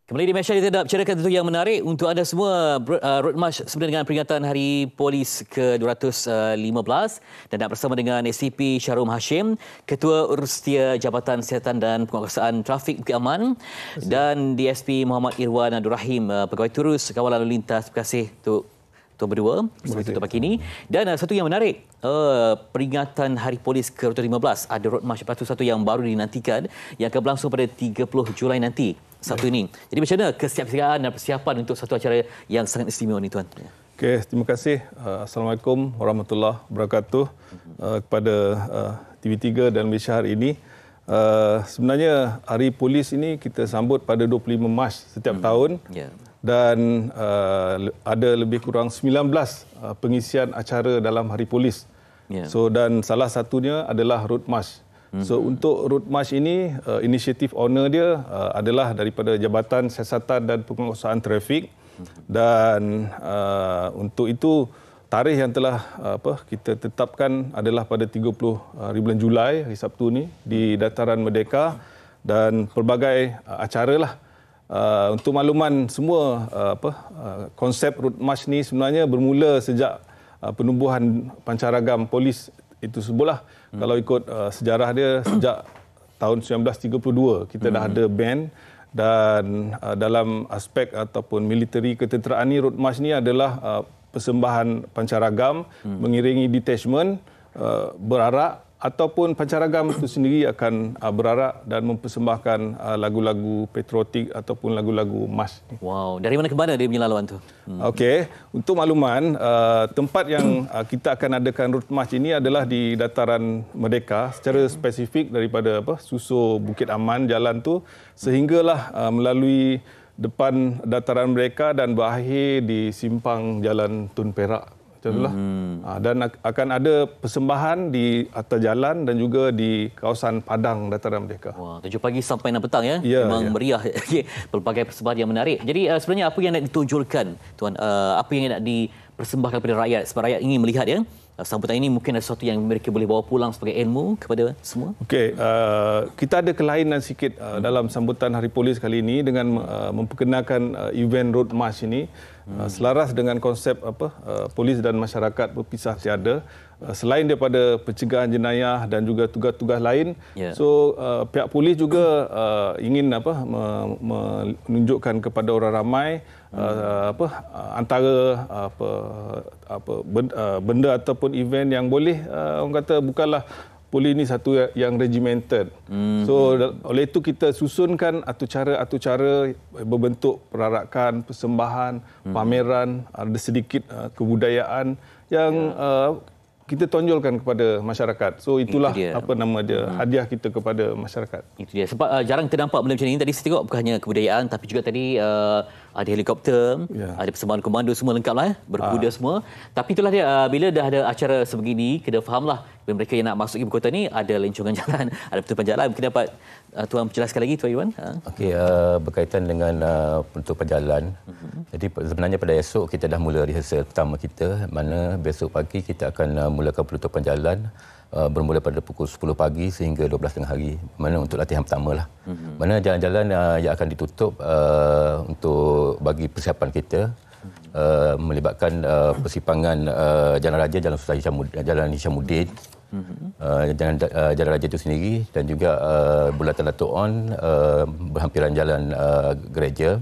Kembali di Malaysia, kita nak bicarakan tentu yang menarik untuk anda semua. Road March sempena dengan peringatan Hari Polis ke-215 dan nak bersama dengan SCP Syarum Hashim, Ketua Urusia Jabatan Siasatan dan Penguasaan Trafik Bukit Aman, dan DSP Muhammad Irwan Abdul Rahim, Pegawai Turus Kawalan Lalu Lintas. Terima kasih untuk tuan berdua untuk pagi ini. Dan satu yang menarik, peringatan Hari Polis ke-215, ada Road March satu yang baru dinantikan yang akan berlangsung pada 30 Julai nanti, Sabtu ini. Jadi macam mana kesiapsiagaan dan persiapan untuk satu acara yang sangat istimewa ni, tuan? Okey, terima kasih. Assalamualaikum warahmatullahi wabarakatuh kepada TV3 dan Malaysia hari ini. Sebenarnya Hari Polis ini kita sambut pada 25 Mac setiap tahun. Dan ada lebih kurang 19 pengisian acara dalam Hari Polis. So, dan salah satunya adalah Road March. So, untuk Road March ini, inisiatif owner dia adalah daripada Jabatan Siasatan dan Penguasaan Trafik. Dan untuk itu, tarikh yang telah kita tetapkan adalah pada 30 bulan Julai, hari Sabtu ni, di Dataran Merdeka. Dan pelbagai acara lah. Untuk makluman semua, konsep Road March ni sebenarnya bermula sejak penubuhan pancaragam polis itu sebuah. Kalau ikut sejarah dia, sejak tahun 1932 kita dah ada band. Dan dalam aspek ataupun militeri ketenteraan ni, Road March ni adalah persembahan pancaragam mengiringi detachment berarak, ataupun pancaragam itu sendiri akan berarak dan mempersembahkan lagu-lagu patriotik ataupun lagu-lagu march. Wow, dari mana ke mana dia punya laluan tu? Okey, untuk makluman, tempat yang kita akan adakan Road March ini adalah di Dataran Merdeka, secara spesifik daripada susur Bukit Aman jalan tu sehinggalah melalui depan Dataran Merdeka dan berakhir di simpang Jalan Tun Perak. Dan akan ada persembahan di atas jalan dan juga di kawasan Padang Dataran Merdeka. Wah, 7 pagi sampai 6 petang ya. Memang meriah. Pelbagai persembahan yang menarik. Jadi sebenarnya apa yang nak ditonjolkan, tuan? Apa yang nak dipersembahkan kepada rakyat? Sebab rakyat ingin melihat ya. Sambutan ini mungkin ada sesuatu yang mereka boleh bawa pulang sebagai ilmu kepada semua. Okey, kita ada kelainan sikit dalam sambutan Hari Polis kali ini dengan memperkenalkan event Road March ini. Selaras dengan konsep polis dan masyarakat berpisah tiada, selain daripada pencegahan jenayah dan juga tugas-tugas lain. So pihak polis juga ingin menunjukkan kepada orang ramai antara benda ataupun event yang boleh orang kata bukanlah polis ini satu yang regimented. So oleh itu kita susunkan atu-cara berbentuk perarakan, persembahan, pameran, ada sedikit kebudayaan yang kita tonjolkan kepada masyarakat. So itulah apa nama dia, hadiah kita kepada masyarakat. Itu dia. Sebab jarang ternampak benda macam ini. Tadi saya tengok bukan hanya kebudayaan tapi juga tadi ada helikopter, ada persembahan komando, semua lengkap lah, berkuda semua. Tapi itulah dia, bila dah ada acara sebegini, kena fahamlah mereka yang nak masuk ibu kota ni ada lencongan jalan, ada penutupan jalan. Mungkin dapat Tuan menjelaskan lagi, Tuan Iwan. Okey, berkaitan dengan penutupan jalan. Jadi sebenarnya pada esok kita dah mula rehearsal pertama kita, mana besok pagi kita akan mulakan penutupan jalan bermula pada pukul 10 pagi sehingga 12 tengah hari. Mana untuk latihan pertama lah. Mana jalan-jalan yang akan ditutup untuk bagi persiapan kita melibatkan persimpangan Jalan Raja, Jalan Hishamuddin, Jalan Raja itu sendiri dan juga Bulatan Dato' On, berhampiran jalan gereja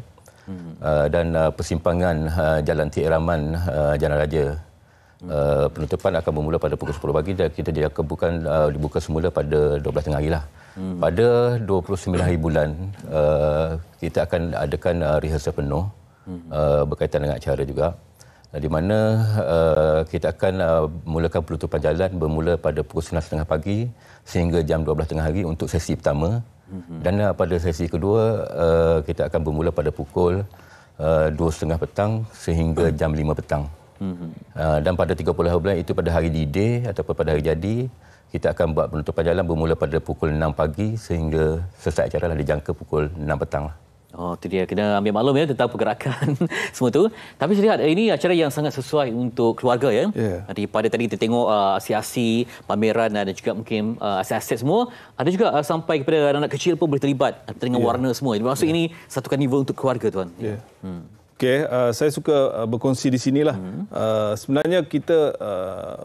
dan persimpangan Jalan T. Rahman, Jalan Raja. Penutupan akan bermula pada pukul 10 pagi dan kita dibuka semula pada 12 tengah hari lah. Pada 29 hari bulan kita akan adakan rehearsal penuh berkaitan dengan acara juga, di mana kita akan mulakan penutupan jalan bermula pada pukul 9.30 pagi sehingga jam 12 tengah hari untuk sesi pertama. Dan pada sesi kedua kita akan bermula pada pukul 2.30 petang sehingga jam 5 petang. Dan pada 30 hari bulan itu pada hari D-Day ataupun pada hari jadi, kita akan buat penutupan jalan bermula pada pukul 6 pagi sehingga selesai acara lah dijangka pukul 6 petang lah. Oh, itu dia. Kena ambil maklum ya tentang pergerakan semua tu. Tapi saya lihat ini acara yang sangat sesuai untuk keluarga ya. Daripada tadi kita tengok aksi-aksi, pameran dan juga mungkin aset-aset semua. Ada juga sampai kepada anak-anak kecil pun boleh terlibat dengan warna semua. Maksud ini satu karnival untuk keluarga, Tuan. Okey, saya suka berkongsi di sinilah. Sebenarnya kita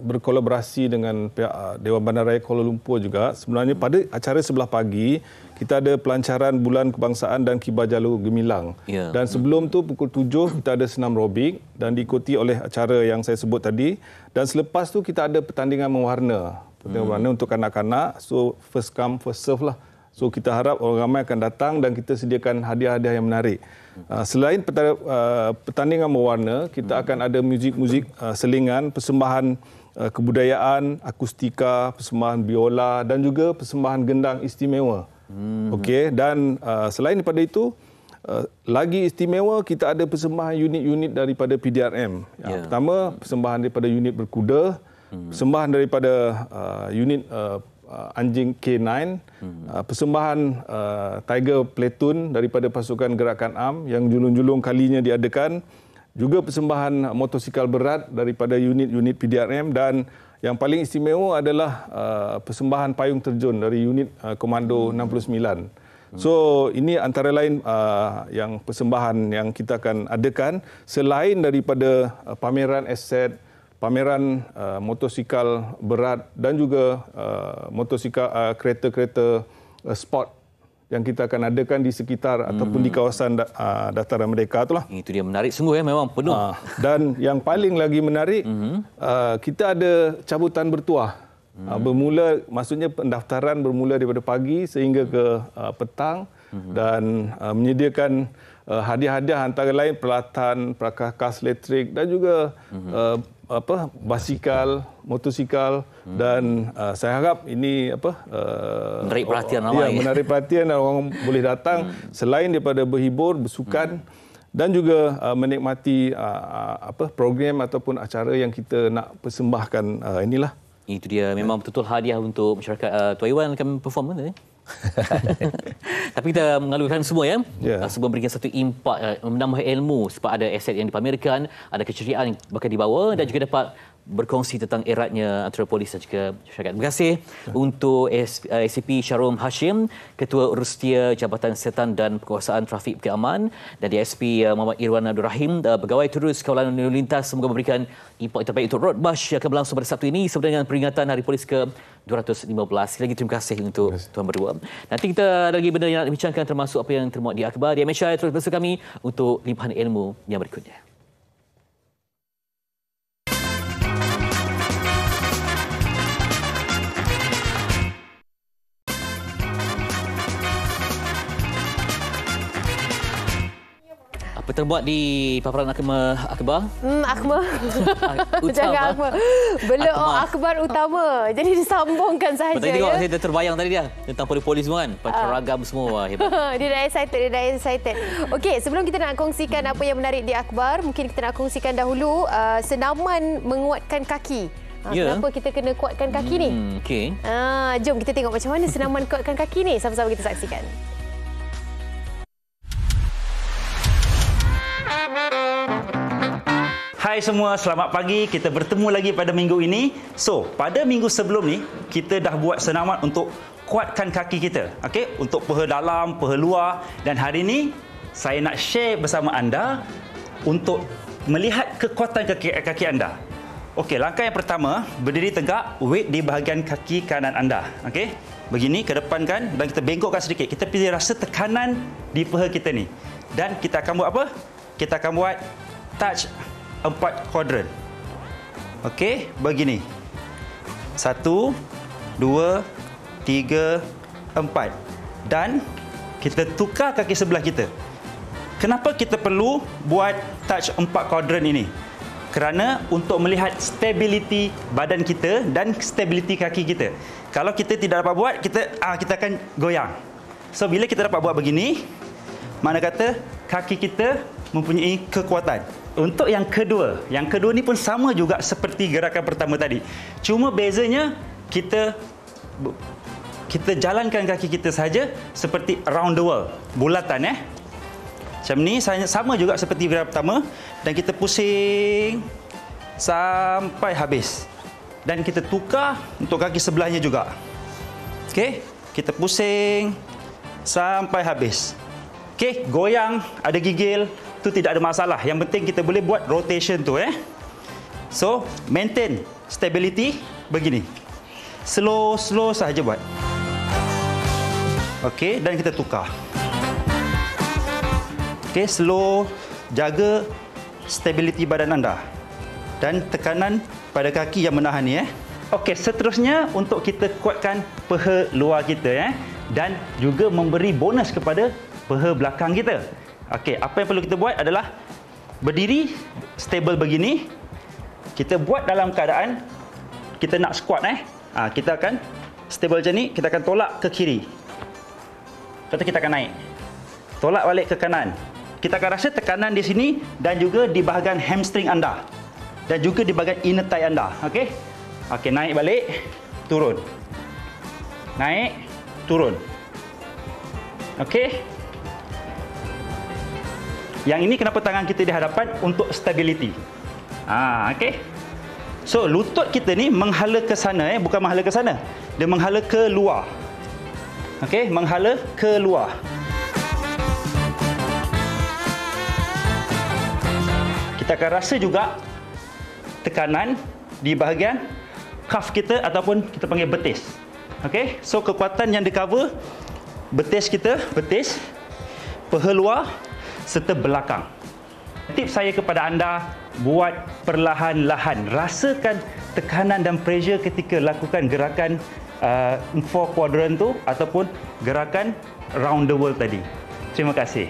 berkolaborasi dengan pihak Dewan Bandaraya Kuala Lumpur juga. Sebenarnya pada acara sebelah pagi, kita ada pelancaran Bulan Kebangsaan dan Kibar Jalur Gemilang. Dan sebelum tu pukul 7 kita ada senam robik dan diikuti oleh acara yang saya sebut tadi. Dan selepas tu kita ada pertandingan mewarna. Pertandingan mewarna untuk kanak-kanak. So first come first serve lah. So kita harap orang ramai akan datang dan kita sediakan hadiah-hadiah yang menarik. Selain pertandingan mewarna, kita akan ada muzik-muzik selingan, persembahan kebudayaan, akustika, persembahan biola dan juga persembahan gendang istimewa. Okey, dan selain daripada itu, lagi istimewa kita ada persembahan unit-unit daripada PDRM. Yang pertama, persembahan daripada unit berkuda, persembahan daripada unit anjing K9, persembahan Tiger Platoon daripada pasukan gerakan AM yang julung-julung kalinya diadakan, juga persembahan motosikal berat daripada unit-unit PDRM dan yang paling istimewa adalah persembahan payung terjun dari unit Komando 69. So ini antara lain yang persembahan yang kita akan adakan selain daripada pameran aset, pameran motosikal berat dan juga motosikal kereta-kereta sport yang kita akan adakan di sekitar ataupun di kawasan Dataran Merdeka itulah. Itu dia, menarik sungguh ya, memang penuh. Dan yang paling lagi menarik, kita ada cabutan bertuah. Bermula, maksudnya pendaftaran bermula daripada pagi sehingga ke petang dan menyediakan hadiah-hadiah antara lain peralatan, perkakas elektrik dan juga basikal, motosikal dan saya harap ini menarik perhatian ramai. Menarik perhatian dan orang boleh datang selain daripada berhibur, bersukan dan juga menikmati program ataupun acara yang kita nak persembahkan inilah. Itu dia, memang betul-betul hadiah untuk masyarakat. Tuan Iwan akan perform kan? Tapi kita mengalurkan semua ya. Sebab memberikan satu impak, menambah ilmu sebab ada aset yang dipamerkan, ada keceriaan yang bakal dibawa dan juga dapat berkongsi tentang eratnya antara polis dan juga masyarakat. Terima kasih untuk ACP Syarum Hashim, Ketua Urustia Jabatan Setan dan Penguasaan Trafik Bukit Aman, dan DSP Muhammad Irwan Abdul Rahim, Pegawai Terus Kawalan Lalu Lintas. Semoga memberikan impak terbaik untuk Road March yang akan berlangsung pada Sabtu ini sempena dengan peringatan Hari Polis ke-215. Sekali lagi terima kasih untuk tuan berdua. Nanti kita ada lagi benda yang nak bincangkan termasuk apa yang termuat di akhbar di MHI. Terus bersama kami untuk limpahan ilmu yang berikutnya. terbuat di paparan Akbar. Akbar. Jangan Akbar. Belum Akbar utama. Jadi disambungkan sahaja. Tadi tengok saya terbayang tadi dia tentang polis semua kan. Penceragam semua. Wah, hebat. Dia dah excited. Okey, sebelum kita nak kongsikan apa yang menarik di Akbar, mungkin kita nak kongsikan dahulu senaman menguatkan kaki. Kenapa kita kena kuatkan kaki ni? Okey. Jom kita tengok macam mana senaman kuatkan kaki ni. Sama-sama kita saksikan. Hai semua, selamat pagi. Kita bertemu lagi pada minggu ini. So, pada minggu sebelum ni, kita dah buat senaman untuk kuatkan kaki kita. Okey, untuk paha dalam, paha luar. Dan hari ini, saya nak share bersama anda untuk melihat kekuatan kaki anda. Okey, langkah yang pertama, berdiri tegak, weight di bahagian kaki kanan anda. Okey, begini ke depan kan, dan kita bengkokkan sedikit. Kita pilih rasa tekanan di paha kita ni. Dan kita akan buat apa? Kita akan buat touch 4 kuadran. Okey, begini. 1, 2, 3, 4. Dan kita tukar kaki sebelah kita. Kenapa kita perlu buat touch 4 kuadran ini? Kerana untuk melihat stability badan kita dan stability kaki kita. Kalau kita tidak dapat buat, kita akan goyang. So bila kita dapat buat begini, mana kata kaki kita mempunyai kekuatan. Untuk yang kedua ni pun sama juga seperti gerakan pertama tadi. Cuma bezanya kita jalankan kaki kita saja seperti around the world, bulatan Macam ni sama juga seperti gerakan pertama dan kita pusing sampai habis. Dan kita tukar untuk kaki sebelahnya juga. Okey, kita pusing sampai habis. Okey, goyang, ada gigil, tu tidak ada masalah. Yang penting kita boleh buat rotation tu So, maintain stability begini. Slow sahaja buat. Okey, dan kita tukar. Okey, slow, jaga stability badan anda. Dan tekanan pada kaki yang menahan ni Okey, seterusnya untuk kita kuatkan paha luar kita dan juga memberi bonus kepada paha belakang kita. Okey, apa yang perlu kita buat adalah berdiri stable begini. Kita buat dalam keadaan kita nak squat kita akan stable macam ni, kita akan tolak ke kiri. Lepas tu kita akan naik. Tolak balik ke kanan. Kita akan rasa tekanan di sini dan juga di bahagian hamstring anda. Dan juga di bahagian inner thigh anda. Okey? Okey, naik balik, turun. Naik, turun. Okey? Yang ini kenapa tangan kita di hadapan untuk stability. Okey. So lutut kita ni menghala ke sana bukan menghala ke sana. Dia menghala ke luar. Okey, menghala ke luar. Kita akan rasa juga tekanan di bahagian calf kita ataupun kita panggil betis. Okey. So kekuatan yang di-cover betis kita, betis, paha luar serta belakang. Tips saya kepada anda, buat perlahan-lahan. Rasakan tekanan dan pressure ketika lakukan gerakan 4 quadrant tu ataupun gerakan round the world tadi. Terima kasih.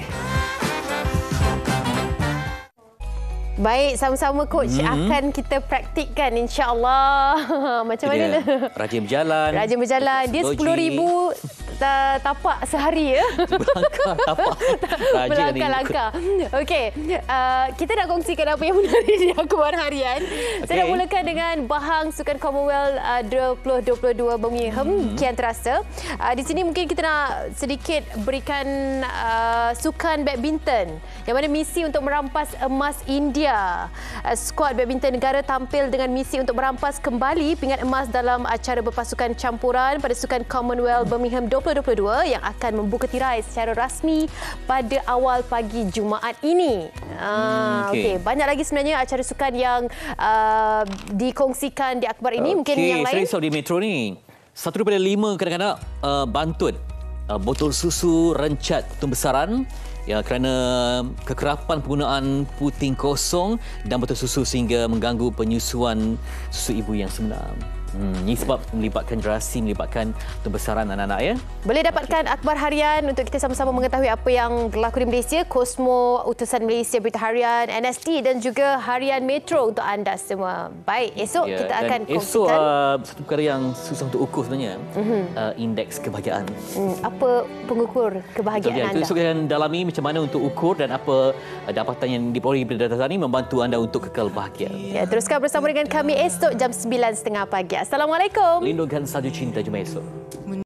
Baik, sama-sama coach akan kita praktikkan insya-Allah. Macam mana? Rajin berjalan. Rajin berjalan. Dia 10,000 tapak sehari Melangkah tapak. Melangkah-langkah. Okey, kita nak kongsikan apa yang menarik di Akbar Harian. Saya nak mulakan dengan bahang Sukan Commonwealth 2022 Birmingham kian terasa. Di sini mungkin kita nak sedikit berikan sukan badminton yang mana misi untuk merampas emas India. Skuad badminton negara tampil dengan misi untuk merampas kembali pingat emas dalam acara berpasukan campuran pada Sukan Commonwealth Birmingham 2022 yang akan membuka tirai secara rasmi pada awal pagi Jumaat ini. Okey, banyak lagi sebenarnya acara sukan yang dikongsikan di Akbar ini. Mungkin yang lain. Saya risau di Metro ni. 1 daripada 5 kadang-kadang bantut botol susu rencat pembesaran kerana kekerapan penggunaan puting kosong dan botol susu sehingga mengganggu penyusuan susu ibu yang sebenar. Ini sebab melibatkan generasi, melibatkan kebesaran anak-anak ya. Boleh dapatkan akhbar harian untuk kita sama-sama mengetahui apa yang berlaku di Malaysia. Kosmo, Utusan Malaysia Berita Harian, NST dan juga Harian Metro untuk anda semua. Baik, esok kita akan kongsikan. Esok satu perkara yang susah untuk ukur sebenarnya. Indeks kebahagiaan. Apa pengukur kebahagiaan anda? Esok kita akan dalami macam mana untuk ukur dan apa dapatan yang diperoleh dari data ini membantu anda untuk kekal bahagia. Ya, teruskan bersama dengan kami esok jam 9.30 pagi. Assalamualaikum. Lindungkan salju cinta. Jumpa esok.